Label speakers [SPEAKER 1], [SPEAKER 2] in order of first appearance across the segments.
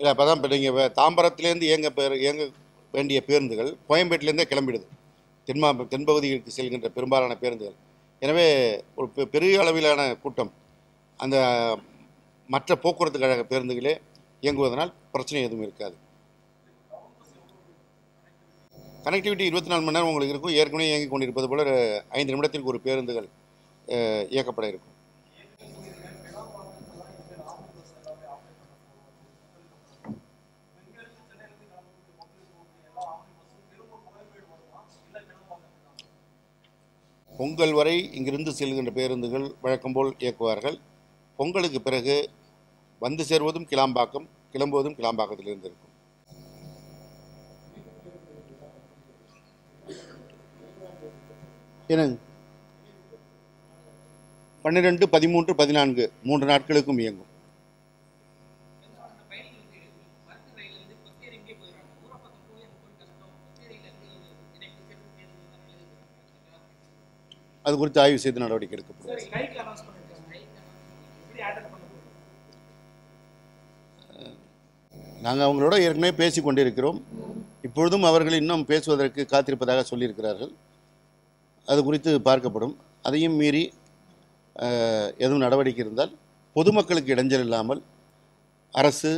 [SPEAKER 1] இல்லை அப்போ தான் இப்போ நீங்கள் தாம்பரத்துலேருந்து இயங்க வேண்டிய பேருந்துகள் கோயம்பேட்டிலேருந்தே கிளம்பிடுது தென்பகுதிகளுக்கு செல்கின்ற பெரும்பாலான பேருந்துகள். எனவே ஒரு பெரிய அளவிலான கூட்டம் அந்த மற்ற போக்குவரத்து கழக பேருந்துகளே இயங்குவதனால் பிரச்சனை எதுவும் இருக்காது. கனெக்டிவிட்டி 24 மணி நேரம் உங்களுக்கு இருக்கும். ஏற்கனவே இயங்கி கொண்டிருப்பது போல் 5 நிமிடத்திற்கு ஒரு பேருந்துகள் இயக்கப்பட இருக்கும். பொங்கல் வரை இங்கிருந்து செல்கின்ற பேருந்துகள் வழக்கம்போல் இயக்குவார்கள். பொங்கலுக்கு பிறகு வந்து சேர்வதும் கிளாம்பாக்கம், கிளம்புவதும் கிளாம்பாக்கத்திலிருந்து இருக்கும். என்னங்க 12, 13, 14 3 நாட்களுக்கும் இயங்கும். அது குறித்து ஆய்வு செய்து நடவடிக்கை எடுக்கப்படும். நாங்கள் அவங்களோட ஏற்கனவே பேசி கொண்டிருக்கிறோம். இப்பொழுதும் அவர்கள் இன்னும் பேசுவதற்கு காத்திருப்பதாக சொல்லியிருக்கிறார்கள். அது குறித்து பார்க்கப்படும். அதையும் மீறி எதுவும் நடவடிக்கை இருந்தால் பொதுமக்களுக்கு இடைஞ்சல் இல்லாமல் அரசு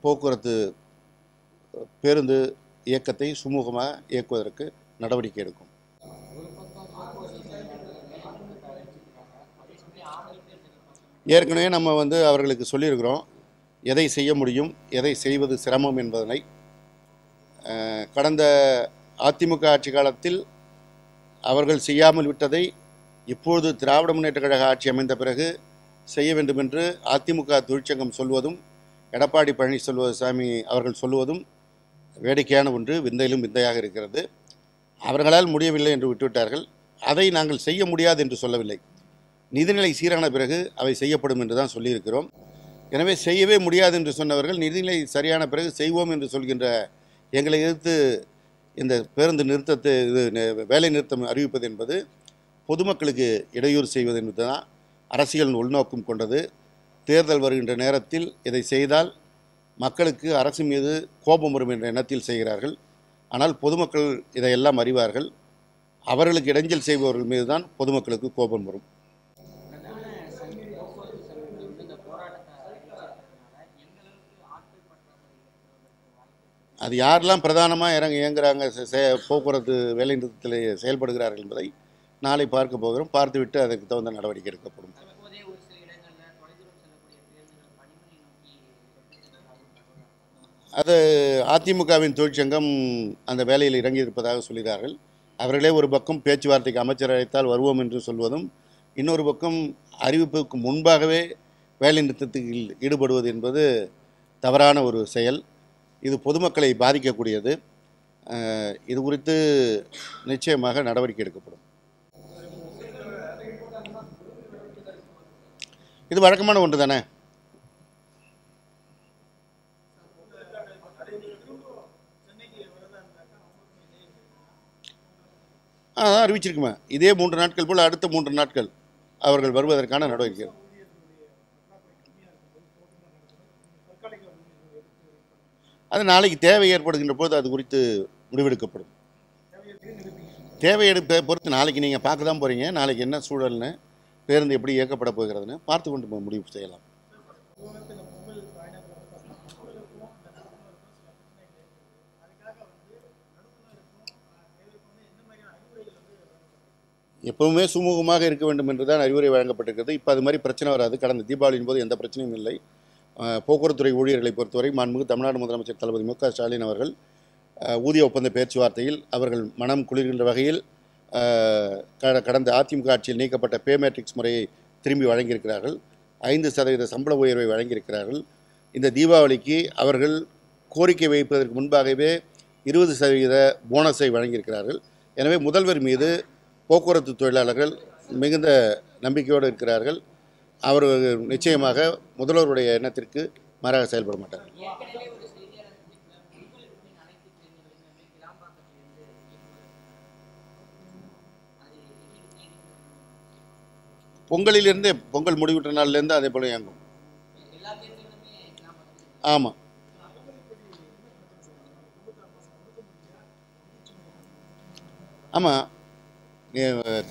[SPEAKER 1] போக்குவரத்து பேருந்து இயக்கத்தை சுமூகமாக இயக்குவதற்கு நடவடிக்கை எடுக்கும். ஏற்கனவே நம்ம அவர்களுக்கு சொல்லியிருக்கிறோம் எதை செய்ய முடியும், எதை செய்வது சிரமம் என்பதனை. கடந்த அதிமுக ஆட்சி காலத்தில் அவர்கள் செய்யாமல் விட்டதை இப்பொழுது திராவிட முன்னேற்ற கழக ஆட்சி அமைந்த பிறகு செய்ய வேண்டும் என்று அதிமுக தொழிற்சங்கம் சொல்வதும் எடப்பாடி பழனிசாமி அவர்கள் சொல்லுவதும் வேடிக்கையான ஒன்று, விந்தையிலும் விந்தையாக இருக்கிறது. அவர்களால் முடியவில்லை என்று விட்டுவிட்டார்கள். அதை நாங்கள் செய்ய முடியாது என்று சொல்லவில்லை. நிதிநிலை சீரான பிறகு அவை செய்யப்படும் என்று தான் சொல்லியிருக்கிறோம். எனவே செய்யவே முடியாது என்று சொன்னவர்கள் நிதிநிலை சரியான பிறகு செய்வோம் என்று சொல்கின்ற எங்களை எதிர்த்து இந்த பேருந்து நிறுத்தத்தை வேலை நிறுத்தம் அறிவிப்பது என்பது பொதுமக்களுக்கு இடையூறு செய்வது என்பது தான் அரசியல் உள்நோக்கம் கொண்டது. தேர்தல் வருகின்ற நேரத்தில் இதை செய்தால் மக்களுக்கு அரசு மீது கோபம் வரும் என்ற எண்ணத்தில் செய்கிறார்கள். ஆனால் பொதுமக்கள் இதையெல்லாம் அறிவார்கள். அவர்களுக்கு இடைஞ்சல் செய்பவர்கள் மீது தான் பொதுமக்களுக்கு கோபம் வரும். அது யாரெல்லாம் பிரதானமாக இயங்குகிறாங்க, போக்குவரத்து வேலை நிறுத்தத்தில் செயல்படுகிறார்கள் என்பதை நாளை பார்க்க போகிறோம். பார்த்துவிட்டு அதுக்கு தகுந்த நடவடிக்கை எடுக்கப்படும். அது அதிமுகவின் தொழிற்சங்கம் அந்த வேலையில் இறங்கியிருப்பதாக சொல்கிறார்கள். அவர்களே ஒரு பக்கம் பேச்சுவார்த்தைக்கு அமைச்சர் அழைத்தால் வருவோம் என்று சொல்வதும், இன்னொரு பக்கம் அறிவிப்புக்கு முன்பாகவே வேலை நிறுத்தத்தில் ஈடுபடுவது என்பது தவறான ஒரு செயல். இது பொதுமக்களை பாதிக்கக்கூடியது. இது குறித்து நிச்சயமாக நடவடிக்கை எடுக்கப்படும். இது வழக்கமான ஒன்று தானே. அதான் அறிவிச்சிருக்குமா, இதே 3 நாட்கள் போல் அடுத்த 3 நாட்கள் அவர்கள் வருவதற்கான நடவடிக்கை. அது நாளைக்கு தேவை ஏற்படுகின்ற போது அது குறித்து முடிவெடுக்கப்படும். தேவை எடுப்பை பொறுத்து நாளைக்கு நீங்கள் பார்க்க தான் போகிறீங்க. நாளைக்கு என்ன சூழல்னு, பேருந்து எப்படி இயக்கப்பட போகிறதுன்னு பார்த்து கொண்டு முடிவு செய்யலாம். எப்பவுமே சுமூகமாக இருக்க வேண்டும் என்று தான் அறிவுரை வழங்கப்பட்டிருக்கிறது. இப்போ அது மாதிரி பிரச்சனை வராது. கடந்த தீபாவளியின் போது எந்த பிரச்சனையும் இல்லை. போக்குவரத்துறை ஊழியர்களை பொறுத்தவரை மாண்புமிகு தமிழ்நாடு முதலமைச்சர் தளபதி மு.க. ஸ்டாலின் அவர்கள் ஊதிய ஒப்பந்த பேச்சுவார்த்தையில் அவர்கள் மனம் குளிர்கின்ற வகையில் கடந்த அதிமுக ஆட்சியில் நீக்கப்பட்ட பே மேட்ரிக்ஸ் முறையை திரும்பி வழங்கியிருக்கிறார்கள். 5% சம்பள உயர்வை வழங்கியிருக்கிறார்கள். இந்த தீபாவளிக்கு அவர்கள் கோரிக்கை வைப்பதற்கு முன்பாகவே 20% போனஸை வழங்கியிருக்கிறார்கள். எனவே முதல்வர் மீது போக்குவரத்து தொழிலாளர்கள் மிகுந்த நம்பிக்கையோடு இருக்கிறார்கள். அவர்கள் நிச்சயமாக முதல்வருடைய எண்ணத்திற்கு மாறாக செயல்பட மாட்டார்கள். பொங்கலிலிருந்தே, பொங்கல் முடிவுற்ற நாள்லேருந்து அதே போல் இயங்கும். ஆமாம். ஆமாம்,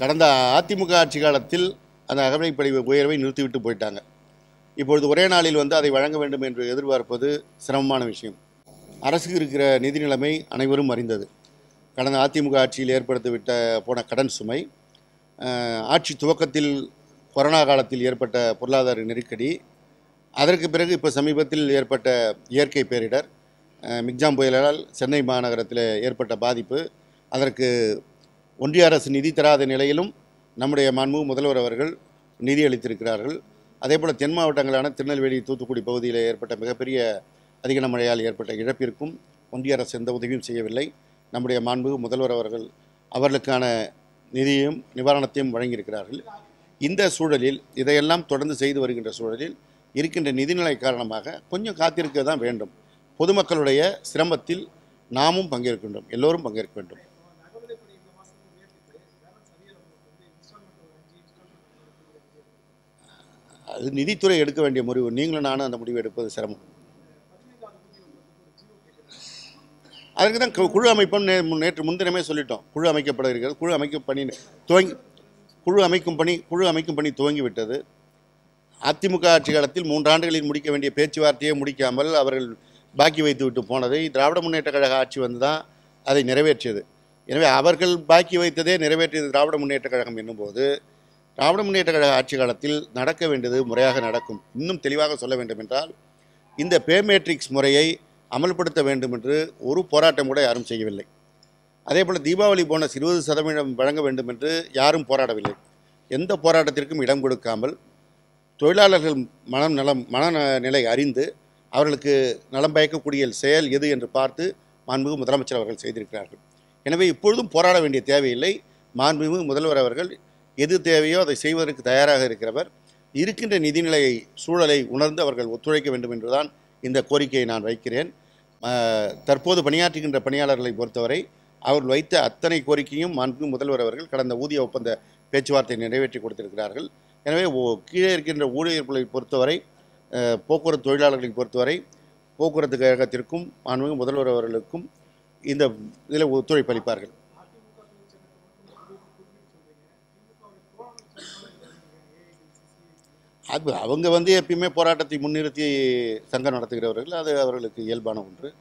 [SPEAKER 1] கடந்த அதிமுக ஆட்சி காலத்தில் அந்த அகவிலைப்படி உயர்வை நிறுத்திவிட்டு போயிட்டாங்க. இப்பொழுது ஒரே நாளில் வந்து அதை வழங்க வேண்டும் என்று எதிர்பார்ப்பது சிரமமான விஷயம். அரசுக்கு இருக்கிற நிதி நிலைமை அனைவரும் அறிந்தது. கடந்த அதிமுக ஆட்சியில் ஏற்படுத்திவிட்ட போன கடன் சுமை, ஆட்சி துவக்கத்தில் கொரோனா காலத்தில் ஏற்பட்ட பொருளாதார நெருக்கடி, அதற்கு பிறகு இப்போ சமீபத்தில் ஏற்பட்ட இயற்கை பேரிடர், மிக்ஜாம் புயலால் சென்னை மாநகரத்தில் ஏற்பட்ட பாதிப்பு, அதற்கு ஒன்றிய அரசு நிதி தராத நிலையிலும் நம்முடைய மாண்புமிகு முதல்வர் அவர்கள் நிதி அளித்திருக்கிறார்கள். அதேபோல் தென் மாவட்டங்களான திருநெல்வேலி, தூத்துக்குடி பகுதியில் ஏற்பட்ட மிகப்பெரிய அதிக மழையால் ஏற்பட்ட இழப்பிற்கும் ஒன்றிய அரசு எந்த உதவியும் செய்யவில்லை. நம்முடைய மாண்புமிகு முதல்வர் அவர்கள் அவர்களுக்கான நிதியும் நிவாரணத்தையும் வழங்கியிருக்கிறார்கள். இந்த சூழலில் இதையெல்லாம் தொடர்ந்து செய்து வருகின்ற சூழலில் இருக்கின்ற நிதிநிலை காரணமாக கொஞ்சம் காத்திருக்க தான் வேண்டும். பொதுமக்களுடைய சிரமத்தில் நாமும் பங்கேற்கின்றோம், எல்லோரும் பங்கேற்க வேண்டும். அது நிதித்துறை எடுக்க வேண்டிய முடிவு. நீங்களும் நானும் அந்த முடிவு எடுப்பது சிரமம். அதற்கு தான் குழு அமைப்பும் நேற்று முன்தினமே சொல்லிட்டோம். குழு அமைக்கப்பட இருக்கிறது. குழு அமைக்கும் பணி துவங்கிவிட்டது. அதிமுக ஆட்சி காலத்தில் 3 ஆண்டுகளில் முடிக்க வேண்டிய பேச்சுவார்த்தையை முடிக்காமல் அவர்கள் பாக்கி வைத்து விட்டு போனதை திராவிட முன்னேற்ற கழக ஆட்சி வந்து தான் அதை நிறைவேற்றியது. எனவே அவர்கள் பாக்கி வைத்ததே நிறைவேற்றியது திராவிட முன்னேற்ற கழகம் என்னும்போது, திராவிட முன்னேற்ற கழக ஆட்சி காலத்தில் நடக்க வேண்டியது முறையாக நடக்கும். இன்னும் தெளிவாக சொல்ல வேண்டும் என்றால், இந்த பே மேட்ரிக்ஸ் முறையை அமல்படுத்த வேண்டும் என்று ஒரு போராட்டம் கூட யாரும் செய்யவில்லை. அதேபோல் தீபாவளி போனஸ் 20% வழங்க வேண்டும் என்று யாரும் போராடவில்லை. எந்த போராட்டத்திற்கும் இடம் கொடுக்காமல் தொழிலாளர்கள் மனநிலை அறிந்து அவர்களுக்கு நலம் பயக்கக்கூடிய செயல் எது என்று பார்த்து மாண்புமிகு முதலமைச்சர் அவர்கள் செய்திருக்கிறார்கள். எனவே இப்பொழுதும் போராட வேண்டிய தேவையில்லை. மாண்புமிகு முதல்வர் அவர்கள் எது தேவையோ அதை செய்வதற்கு தயாராக இருக்கிறவர். இருக்கின்ற நிதிநிலை சூழலை உணர்ந்து அவர்கள் ஒத்துழைக்க வேண்டும் என்றுதான் இந்த கோரிக்கையை நான் வைக்கிறேன். தற்போது பணியாற்றுகின்ற பணியாளர்களை பொறுத்தவரை அவர்கள் வைத்த அத்தனை கோரிக்கையும் மாண்புமிகு முதல்வர் அவர்கள் கடந்த ஊதிய ஒப்பந்த பேச்சுவார்த்தை நிறைவேற்றி கொடுத்திருக்கிறார்கள். எனவே கீழே இருக்கின்ற ஊழியர்களை பொறுத்தவரை, போக்குவரத்து தொழிலாளர்களை பொறுத்தவரை போக்குவரத்து கழகத்திற்கும் மாண்புமிகு முதல்வர் அவர்களுக்கும் இந்த இதில் ஒத்துழைப்பு அளிப்பார்கள். அது அவங்க வந்து எப்பயுமே போராட்டத்தை முன்னிறுத்தி சங்கம் நடத்துகிறவர்கள், அது அவர்களுக்கு இயல்பான ஒன்று.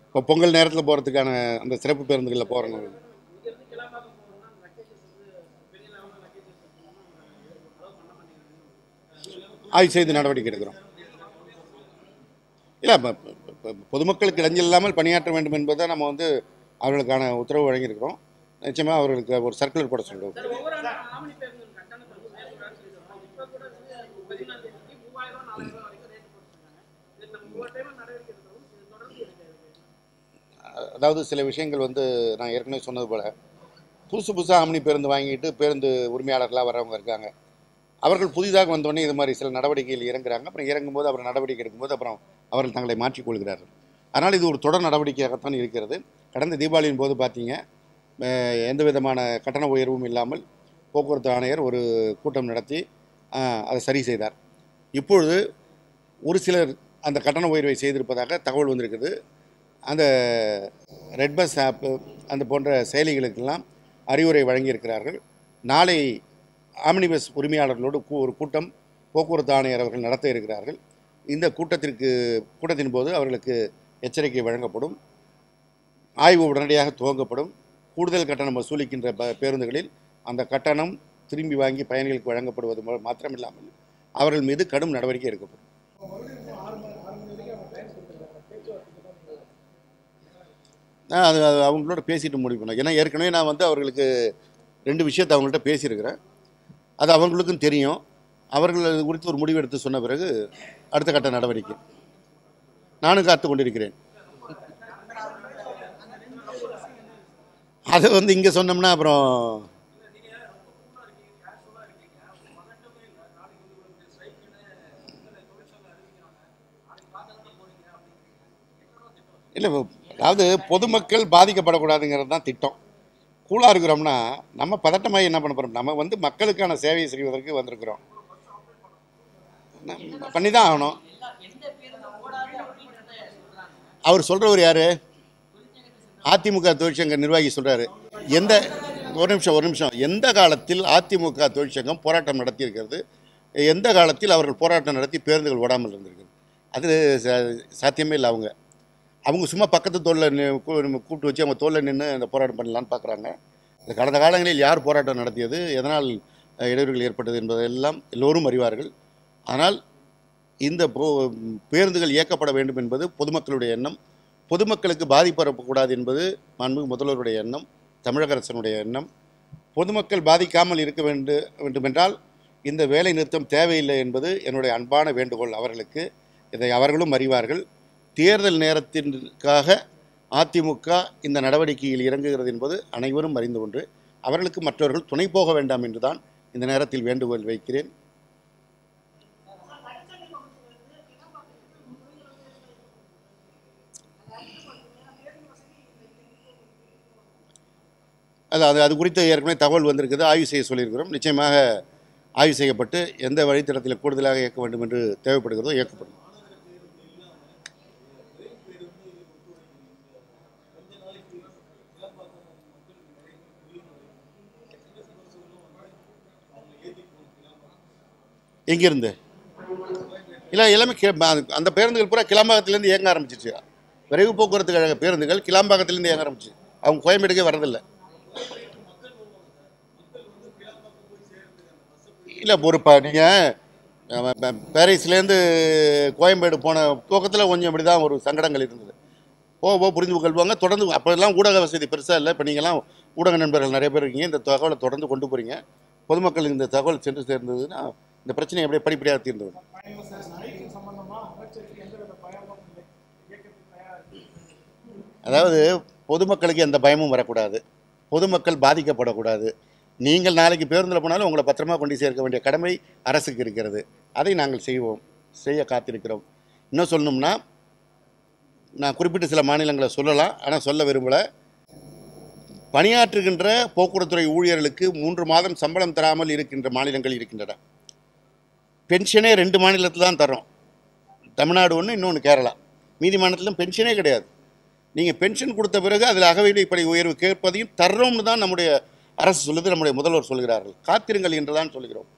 [SPEAKER 1] இப்போ பொங்கல் நேரத்தில் போகிறதுக்கான அந்த சிறப்பு பேருந்துகளில் போகிறோம். ஆய்வு செய்து நடவடிக்கை எடுக்கிறோம். இல்லை, பொதுமக்களுக்கு இடைஞ்சல் இல்லாமல் பணியாற்ற வேண்டும் என்பதை நம்ம வந்து அவர்களுக்கான உத்தரவு வழங்கியிருக்கிறோம். நிச்சயமாக அவர்களுக்கு ஒரு சர்க்குலர் போட சொல்கிறோம். அதாவது சில விஷயங்கள் வந்து நான் ஏற்கனவே சொன்னது போல் புதுசாக ஆம்னி பேருந்து வாங்கிட்டு பேருந்து உரிமையாளர்களாக வர்றவங்க இருக்காங்க. அவர்கள் புதிதாக வந்தோடனே இது மாதிரி சில நடவடிக்கைகள் இறங்குறாங்க. அப்புறம் இறங்கும்போது அப்புறம் நடவடிக்கை எடுக்கும்போது அப்புறம் அவர்கள் தங்களை மாற்றிக்கொள்கிறார்கள். அதனால் இது ஒரு தொடர் நடவடிக்கையாகத்தான் இருக்கிறது. கடந்த தீபாவளியின் போது பார்த்தீங்க, எந்த விதமான கட்டண உயர்வும் இல்லாமல் போக்குவரத்து ஆணையர் ஒரு கூட்டம் நடத்தி அதை சரி செய்தார். இப்பொழுது ஒரு சிலர் அந்த கட்டண உயர்வை செய்திருப்பதாக தகவல் வந்திருக்குது. அந்த ரெட் பஸ் ஆப்பு அந்த போன்ற செயலிகளுக்கெல்லாம் அறிவுரை வழங்கியிருக்கிறார்கள். நாளை ஆம்னி பஸ் உரிமையாளர்களோடு ஒரு கூட்டம் போக்குவரத்து ஆணையர் அவர்கள் நடத்த இருக்கிறார்கள். இந்த கூட்டத்தின் போது அவர்களுக்கு எச்சரிக்கை வழங்கப்படும். ஆய்வு உடனடியாக துவங்கப்படும். கூடுதல் கட்டணம் வசூலிக்கின்ற பேருந்துகளில் அந்த கட்டணம் திரும்பி வாங்கி பயணிகளுக்கு வழங்கப்படுவது மாத்திரமில்லாமல் அவர்கள் மீது கடும் நடவடிக்கை எடுக்கப்படும். அது அவங்களோட பேசிட்டு முடிவு பண்ணேன். ஏன்னா ஏற்கனவே நான் வந்து அவர்களுக்கு 2 விஷயத்தை அவங்கள்ட்ட பேசியிருக்கிறேன். அது அவங்களுக்கும் தெரியும். அவர்கள் அது குறித்து ஒரு முடிவு எடுத்து சொன்ன பிறகு அடுத்த கட்ட நடவடிக்கை நானும் காத்து கொண்டிருக்கிறேன். அதை வந்து இங்கே சொன்னோம்னா அப்புறம் இல்லை, அதாவது பொதுமக்கள் பாதிக்கப்படக்கூடாதுங்கிறது தான் திட்டம். கூலாக இருக்கிறோம்னா நம்ம பதட்டமாகி என்ன பண்ண போகிறோம்? நம்ம வந்து மக்களுக்கான சேவையை செய்வதற்கு வந்திருக்கிறோம், பண்ணி தான் ஆகணும். அவர் சொல்கிறவர் யார்? அதிமுக தொழிற்சங்க நிர்வாகி சொல்கிறாரு. ஒரு நிமிஷம் எந்த காலத்தில் அதிமுக தொழிற்சங்கம் போராட்டம் நடத்தியிருக்கிறது? எந்த காலத்தில் அவர்கள் போராட்டம் நடத்தி பேருந்துகள் ஓடாமல் இருந்திருக்கிறது? அது சாத்தியமே இல்லை. அவங்க சும்மா பக்கத்து தோளில் கூப்பிட்டு வச்சு அவங்க தோளில் நின்று அந்த போராட்டம் பண்ணலான்னு பார்க்குறாங்க. இந்த கடந்த காலங்களில் யார் போராட்டம் நடத்தியது, எதனால் இடையூறுகள் ஏற்பட்டது என்பதெல்லாம் எல்லோரும் அறிவார்கள். ஆனால் இந்த பேருந்துகள் இயக்கப்பட வேண்டும் என்பது பொதுமக்களுடைய எண்ணம். பொதுமக்களுக்கு பாதிப்பு வரக்கூடாது என்பது மாண்புமிகு முதல்வருடைய எண்ணம், தமிழக அரசனுடைய எண்ணம். பொதுமக்கள் பாதிக்காமல் இருக்க வேண்டுமென்றால் இந்த வேலை நிறுத்தம் தேவையில்லை என்பது என்னுடைய அன்பான வேண்டுகோள் அவர்களுக்கு. இதை அவர்களும் அறிவார்கள். தேர்தல் நேரத்திற்காக அதிமுக இந்த நடவடிக்கையில் இறங்குகிறது என்பது அனைவரும் அறிந்து கொண்டு அவர்களுக்கு மற்றவர்கள் துணை போக வேண்டாம் என்றுதான் இந்த நேரத்தில் வேண்டுகோள் வைக்கிறேன். அது குறித்து ஏற்கனவே தகவல் வந்திருக்குது, ஆய்வு செய்ய சொல்லியிருக்கிறோம். நிச்சயமாக ஆய்வு செய்யப்பட்டு எந்த வழித்தடத்தில் கூடுதலாக இயக்க வேண்டும் என்று தேவைப்படுகிறதோ இயக்கப்படும். எங்கிருந்து? இல்லை, எல்லாமே அந்த பேருந்துகள் பூரா கிளாம்பாக்கத்திலேருந்து இயங்க ஆரம்பிச்சிச்சு. விரைவு போக்குவரத்து கழக பேருந்துகள் கிளாம்பாக்கத்திலேருந்து இயங்க ஆரம்பிச்சு. அவங்க கோயம்பேடுக்கே வரதில்லை. இல்லை, ஒரு நீங்கள் பாரிஸ்லேருந்து கோயம்பேடு போன துவக்கத்தில் கொஞ்சம் இப்படி தான் ஒரு சங்கடங்கள் இருந்தது. போக புரிந்து கொள்வாங்க. தொடர்ந்து அப்போல்லாம் ஊடக வசதி பெருசாக இல்லை. இப்போ நீங்கள்லாம் ஊடக நண்பர்கள் நிறைய பேர் இருக்கீங்க. இந்த தகவலை தொடர்ந்து கொண்டு போகிறீங்க. பொதுமக்களுக்கு இந்த தகவல் சென்று சேர்ந்ததுன்னா இந்த பிரச்சனை அப்படியே படிப்படியாக தீர்ந்து வரும். அதாவது பொதுமக்களுக்கு எந்த பயமும் வரக்கூடாது, பொதுமக்கள் பாதிக்கப்படக்கூடாது. நீங்கள் நாளைக்கு பேருந்தில் போனாலும் உங்களை பத்திரமா கொண்டு சேர்க்க வேண்டிய கடமை அரசுக்கு இருக்கிறது. அதை நாங்கள் செய்ய காத்திருக்கிறோம். இன்னும் சொல்லணும்னா, நான் குறிப்பிட்ட சில மாநிலங்களை சொல்லலாம், ஆனால் சொல்ல விரும்பலை. பணியாற்றுகின்ற போக்குவரத்துறை ஊழியர்களுக்கு 3 மாதம் சம்பளம் தராமல் இருக்கின்ற மாநிலங்கள் இருக்கின்றன. பென்ஷனே 2 மாநிலத்தில் தான் தர்றோம். தமிழ்நாடு ஒன்று, இன்னொன்று கேரளா. மீதி மாநிலத்திலும் பென்ஷனே கிடையாது. நீங்கள் பென்ஷன் கொடுத்த பிறகு அதில் அகவிலைப்படி உயர்வு கேட்பதையும் தர்றோம்னு தான் நம்முடைய அரசு சொல்லுது, நம்முடைய முதல்வர் சொல்கிறார்கள். காத்திருங்கள் என்று தான் சொல்கிறோம்.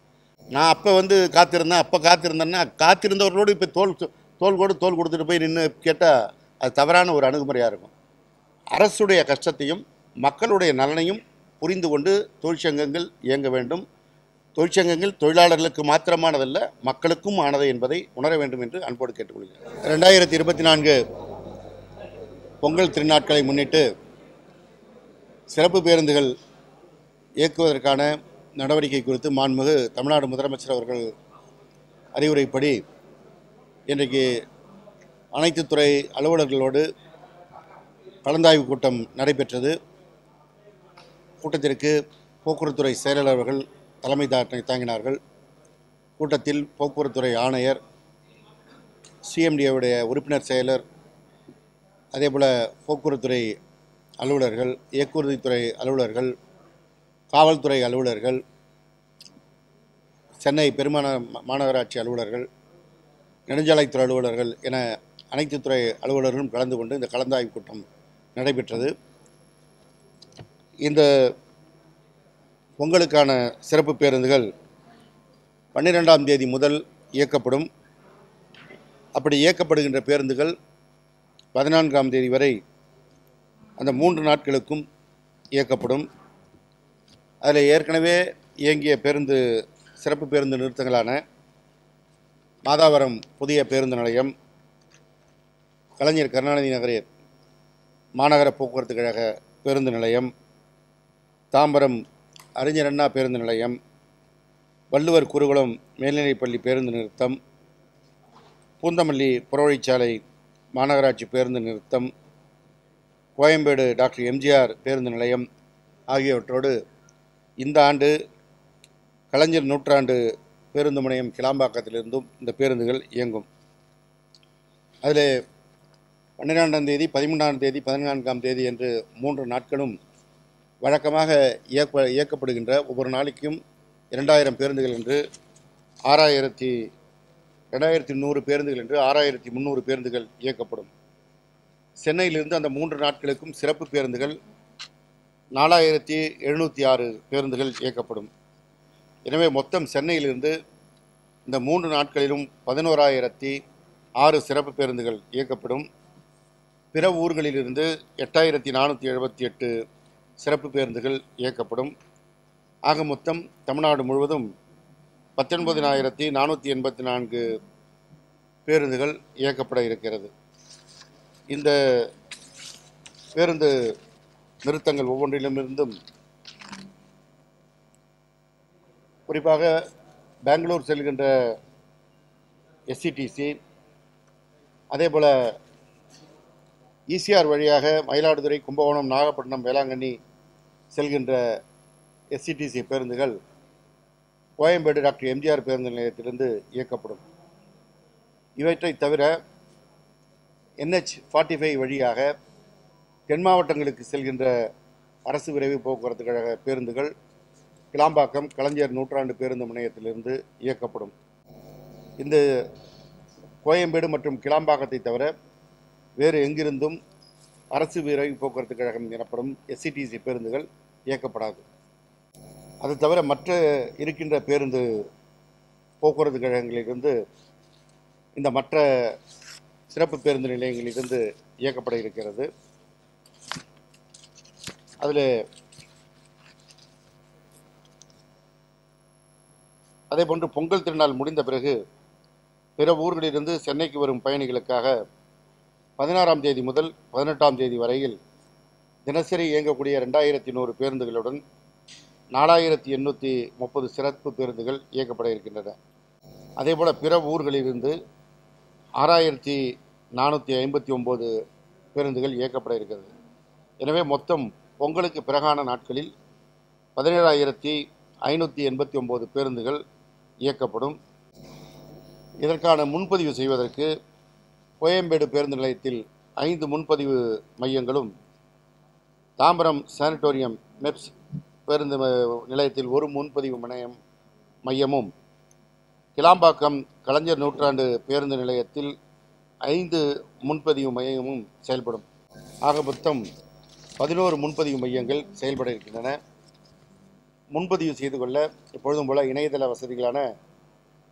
[SPEAKER 1] நான் அப்போ காத்திருந்தேன்னா காத்திருந்தவர்களோடு இப்போ தோல் கொடுத்துட்டு போய் நின்று கேட்டால் அது தவறான ஒரு அணுகுமுறையாக இருக்கும். அரசுடைய கஷ்டத்தையும் மக்களுடைய நலனையும் புரிந்து கொண்டு தொழிற்சங்கங்கள் இயங்க வேண்டும். தொழிற்சங்கங்கள் தொழிலாளர்களுக்கு மாத்திரமானதல்ல, மக்களுக்கும் ஆனது என்பதை உணர வேண்டும் என்று அன்போடு கேட்டுக்கொள்கிறேன். 2024 பொங்கல் திருநாட்களை முன்னிட்டு சிறப்பு பேருந்துகள் இயக்குவதற்கான நடவடிக்கை குறித்து மாண்புமிகு தமிழ்நாடு முதலமைச்சர் அவர்கள் அறிவுரைப்படி இன்றைக்கு அனைத்து துறை அலுவலர்களோடு கலந்தாய்வு கூட்டம் நடைபெற்றது. கூட்டத்திற்கு போக்குவரத்துறை செயலாளர்கள் தலைமை தாங்கினார்கள். கூட்டத்தில் போக்குவரத்துறை ஆணையர், சிஎம்டிஏவுடைய உறுப்பினர் செயலர், அதேபோல் போக்குவரத்துறை அலுவலர்கள், இயக்குறுதித்துறை அலுவலர்கள், காவல்துறை அலுவலர்கள், சென்னை மாநகராட்சி அலுவலர்கள், நெடுஞ்சாலைத்துறை அலுவலர்கள் என அனைத்து துறை அலுவலர்களும் கலந்து கொண்டு இந்த கலந்தாய்வு கூட்டம் நடைபெற்றது. இந்த பொங்கலுக்கான சிறப்பு பேருந்துகள் 12ஆம் தேதி முதல் இயக்கப்படும். அப்படி இயக்கப்படுகின்ற பேருந்துகள் 14ஆம் தேதி வரை அந்த 3 நாட்களுக்கும் இயக்கப்படும். அதில் ஏற்கனவே இயங்கிய சிறப்பு பேருந்து நிறுத்தங்களான மாதாவரம் புதிய பேருந்து நிலையம், கலைஞர் கருணாநிதி நகர் மாநகர போக்குவரத்து கழக பேருந்து நிலையம், தாம்பரம் அறிஞர் அண்ணா பேருந்து நிலையம், வள்ளுவர் குருகுலம் மேல்நிலைப்பள்ளி பேருந்து நிறுத்தம், பூந்தமல்லி புறவழிச்சாலை மாநகராட்சி பேருந்து நிறுத்தம், கோயம்பேடு டாக்டர் எம்ஜிஆர் பேருந்து நிலையம் ஆகியவற்றோடு இந்த ஆண்டு கலைஞர் நூற்றாண்டு பேருந்து முனையம் கிளாம்பாக்கத்திலிருந்தும் இந்த பேருந்துகள் இயங்கும். அதில் 12ஆம் தேதி, 13ஆம் தேதி, 14ஆம் தேதி என்று 3 நாட்களும் வழக்கமாக இயக்கப்படுகின்ற ஒவ்வொரு நாளைக்கும் 2000 பேருந்துகள் என்று 2100 பேருந்துகள் என்று 6300 பேருந்துகள் இயக்கப்படும். சென்னையிலிருந்து அந்த 3 நாட்களுக்கும் சிறப்பு பேருந்துகள் 4706 பேருந்துகள் இயக்கப்படும். எனவே மொத்தம் சென்னையிலிருந்து இந்த 3 நாட்களிலும் 11006 சிறப்பு பேருந்துகள் இயக்கப்படும். பிற ஊர்களிலிருந்து 8478 சிறப்பு பேருந்துகள் இயக்கப்படும். ஆக மொத்தம் தமிழ்நாடு முழுவதும் 19484 பேருந்துகள் இயக்கப்பட இருக்கிறது. இந்த பேருந்து நிறுத்தங்கள் ஒவ்வொன்றிலுமிருந்தும் குறிப்பாக பெங்களூர் செல்கின்ற எஸ்சிடிசி, அதேபோல் ஈசிஆர் வழியாக மயிலாடுதுறை, கும்பகோணம், நாகப்பட்டினம், வேளாங்கண்ணி செல்கின்ற எஸ்சிடிசி பேருந்துகள் கோயம்பேடு டாக்டர் எம்ஜிஆர் பேருந்து நிலையத்திலிருந்து இயக்கப்படும். இவற்றை தவிர NH-45 வழியாக தென் மாவட்டங்களுக்கு செல்கின்ற அரசு விரைவு போக்குவரத்து கழக பேருந்துகள் கிளாம்பாக்கம் கலைஞர் நூற்றாண்டு பேருந்து முனையத்திலிருந்து இயக்கப்படும். இந்த கோயம்பேடு மற்றும் கிளாம்பாக்கத்தை தவிர வேறு எங்கிருந்தும் அரசு விரைவு போக்குவரத்து கழகம் எனப்படும் எஸ்சிடிசி பேருந்துகள் இயக்கப்படாது. அது தவிர மற்ற இருக்கின்ற பேருந்து போக்குவரத்து கழகங்களிலிருந்து இந்த மற்ற சிறப்பு பேருந்து நிலையங்களிலிருந்து இயக்கப்பட இருக்கிறது. அதில் அதேபோன்று பொங்கல் திருநாள் முடிந்த பிறகு பிற ஊர்களிலிருந்து சென்னைக்கு வரும் பயணிகளுக்காக 16ஆம் தேதி முதல் 18ஆம் தேதி வரையில் தினசரி இயங்கக்கூடிய 2100 பேருந்துகளுடன் 4830 சிறப்பு பேருந்துகள் இயக்கப்பட இருக்கின்றன. அதேபோல் பிற ஊர்களிலிருந்து 6459 பேருந்துகள் இயக்கப்பட இருக்கிறது. எனவே மொத்தம் பொங்கலுக்கு பிறகான நாட்களில் 17589 பேருந்துகள் இயக்கப்படும். இதற்கான முன்பதிவு செய்வதற்கு கோயம்பேடு பேருந்து நிலையத்தில் 5 முன்பதிவு மையங்களும், தாம்பரம் சானிட்டோரியம் மெப்ஸ் பேருந்து நிலையத்தில் 1 முன்பதிவு மையமும், கிளாம்பாக்கம் கலைஞர் நூற்றாண்டு பேருந்து நிலையத்தில் 5 முன்பதிவு மையமும் செயல்படும். ஆக மொத்தம் 11 முன்பதிவு மையங்கள் செயல்பட இருக்கின்றன. முன்பதிவு செய்து கொள்ள எப்பொழுதும் போல இணையதள வசதிகளான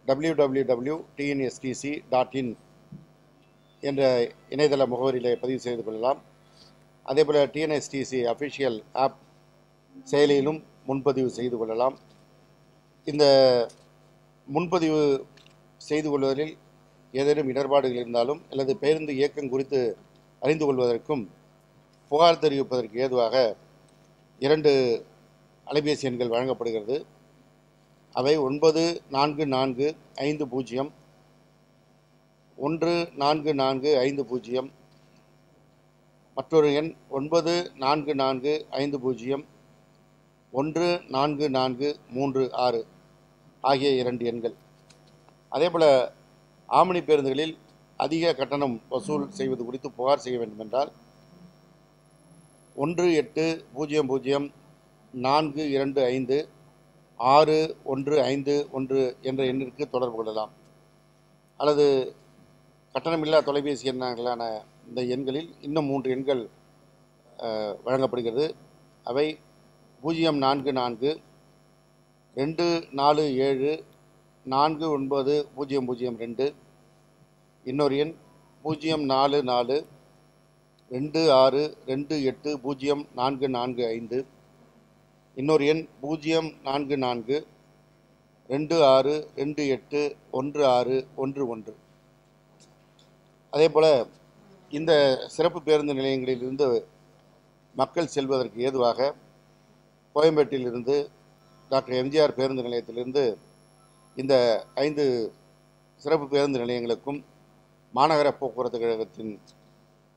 [SPEAKER 1] www.tnstc.in என்ற இணையதள முகவரியிலே பதிவு செய்து கொள்ளலாம். அதேபோல் டிஎன்எஸ்டிசி அஃபிஷியல் ஆப் செயலியிலும் முன்பதிவு செய்து கொள்ளலாம். இந்த முன்பதிவு செய்து கொள்வதில் ஏதேனும் இடர்பாடுகள் இருந்தாலும் அல்லது பேருந்து இயக்கம் குறித்து அறிந்து கொள்வதற்கும் புகார் தெரிவிப்பதற்கு ஏதுவாக 2 அலைபேசி எண்கள் வழங்கப்படுகிறது. அவை 9445014450, மற்றொரு எண் 9445014436 ஆகிய 2 எண்கள். அதேபோல் ஆம்னி பேருந்துகளில் அதிக கட்டணம் வசூல் செய்வது குறித்து புகார் செய்ய வேண்டுமென்றால் 1804256151 என்ற எண்ணிற்கு தொடர்பு கொள்ளலாம். அல்லது கட்டணமில்லா தொலைபேசி எண்ணான இந்த எண்களில் இன்னும் 3 எண்கள் வழங்கப்படுகிறது. அவை 044247490002, இன்னொரு எண் 0426280445, இன்னொரு எண் 0426281611. அதேபோல் இந்த சிறப்பு பேருந்து நிலையங்களிலிருந்து மக்கள் செல்வதற்கு ஏதுவாக கோயம்பேட்டிலிருந்து டாக்டர் எம்ஜிஆர் பேருந்து நிலையத்திலிருந்து இந்த 5 சிறப்பு பேருந்து நிலையங்களுக்கும் மாநகர போக்குவரத்து கழகத்தின்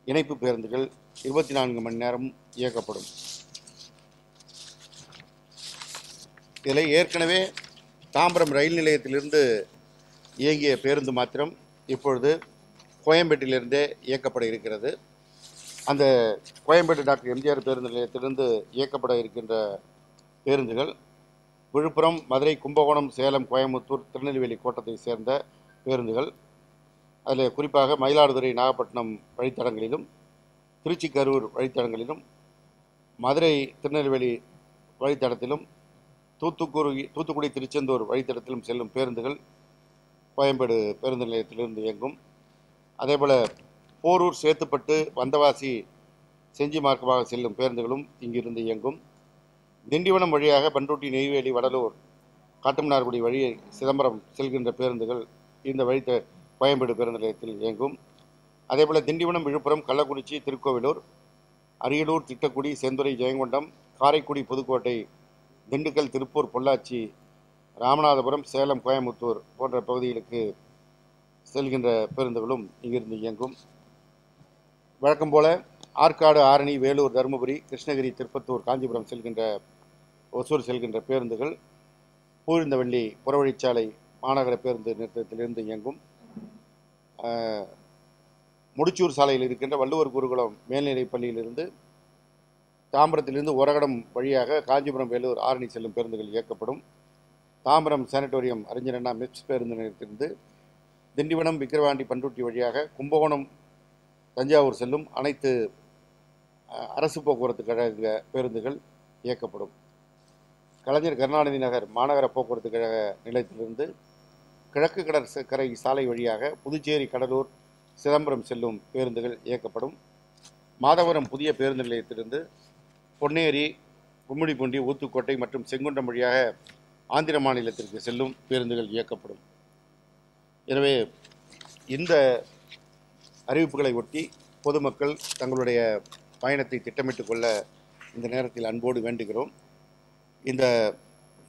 [SPEAKER 1] இணைப்பு பேருந்துகள் 24 மணி நேரம் இயக்கப்படும். இதில் ஏற்கனவே தாம்பரம் ரயில் நிலையத்திலிருந்து இயங்கிய பேருந்து மாத்திரம் இப்பொழுது கோயம்பேட்டிலிருந்தே இயக்கப்பட இருக்கிறது. அந்த கோயம்பேடு டாக்டர் எம்ஜிஆர் பேருந்து நிலையத்திலிருந்து இயக்கப்பட இருக்கின்ற பேருந்துகள் விழுப்புரம், மதுரை, கும்பகோணம், சேலம், கோயம்புத்தூர், திருநெல்வேலி கோட்டத்தை சேர்ந்த பேருந்துகள். அதில் குறிப்பாக மயிலாடுதுறை, நாகப்பட்டினம் வழித்தடங்களிலும், திருச்சி, கரூர் வழித்தடங்களிலும், மதுரை, திருநெல்வேலி வழித்தடத்திலும், தூத்துக்குடி, திருச்செந்தூர் வழித்தடத்திலும் செல்லும் பேருந்துகள் கோயம்பேடு பேருந்து நிலையத்திலிருந்து இயங்கும். அதேபோல் போரூர், சேத்துப்பட்டு, வந்தவாசி, செஞ்சி மார்க்கமாக செல்லும் பேருந்துகளும் இங்கிருந்து இயங்கும். திண்டிவனம் வழியாக பண்ருட்டி, நெய்வேலி, வடலூர், காட்டுமன்னார்குடி வழி சிதம்பரம் செல்கின்ற பேருந்துகள் இந்த கோயம்பேடு பேருந்து நிலையத்தில் இயங்கும். அதேபோல் திண்டிவனம், விழுப்புரம், கள்ளக்குறிச்சி, திருக்கோவிலூர், அரியலூர், திட்டக்குடி, செந்துறை, ஜெயங்கொண்டம், காரைக்குடி, புதுக்கோட்டை, திண்டுக்கல், திருப்பூர், பொள்ளாச்சி, ராமநாதபுரம், சேலம், கோயம்புத்தூர் போன்ற பகுதிகளுக்கு செல்கின்ற பேருந்துகளும் இங்கிருந்து இயங்கும். வழக்கம் போல ஆற்காடு, ஆரணி, வேலூர், தருமபுரி, கிருஷ்ணகிரி, திருப்பத்தூர், காஞ்சிபுரம் ஒசூர் செல்கின்ற பேருந்துகள் பூவிருந்தவள்ளி புறவழிச்சாலை மாநகர பேருந்து நிறுத்தத்திலிருந்து இயங்கும். முடிச்சூர் சாலையில் இருக்கின்ற வள்ளுவர் குருகுலம் மேல்நிலைப் பள்ளியிலிருந்து, தாம்பரத்திலிருந்து ஒரகடம் வழியாக காஞ்சிபுரம், வேலூர், ஆரணி செல்லும் பேருந்துகள் இயக்கப்படும். தாம்பரம் சானிட்டோரியம் அறிஞர் அண்ணா மெப்ஸ் பேருந்து நிலையத்திலிருந்து திண்டிவனம், விக்கிரவாண்டி, பண்ருட்டி வழியாக கும்பகோணம், தஞ்சாவூர் செல்லும் அனைத்து அரசு போக்குவரத்து கழக பேருந்துகள் இயக்கப்படும். கலைஞர் கருணாநிதி நகர் மாநகர போக்குவரத்து கழக நிலையத்திலிருந்து கிழக்கு கடற்கரை சாலை வழியாக புதுச்சேரி, கடலூர், சிதம்பரம் செல்லும் பேருந்துகள் இயக்கப்படும். மாதவரம் புதிய பேருந்து நிலையத்திலிருந்து பொன்னேரி, கும்மிடிப்பூண்டி, ஊத்துக்கோட்டை மற்றும் செங்குன்றம் வழியாக ஆந்திர மாநிலத்திற்கு செல்லும் பேருந்துகள் இயக்கப்படும். எனவே இந்த அறிவிப்புகளை ஒட்டி பொதுமக்கள் தங்களுடைய பயணத்தை திட்டமிட்டுக் கொள்ள இந்த நேரத்தில் அன்போடு வேண்டுகிறோம். இந்த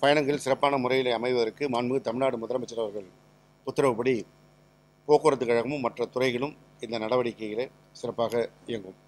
[SPEAKER 1] பயணங்கள் சிறப்பான முறையில் அமைவதற்கு மாண்புமிகு தமிழ்நாடு முதலமைச்சர் அவர்கள் உத்தரவுப்படி போக்குவரத்து கழகமும் மற்ற துறைகளும் இந்த நடவடிக்கைகளை சிறப்பாக இயங்கும்.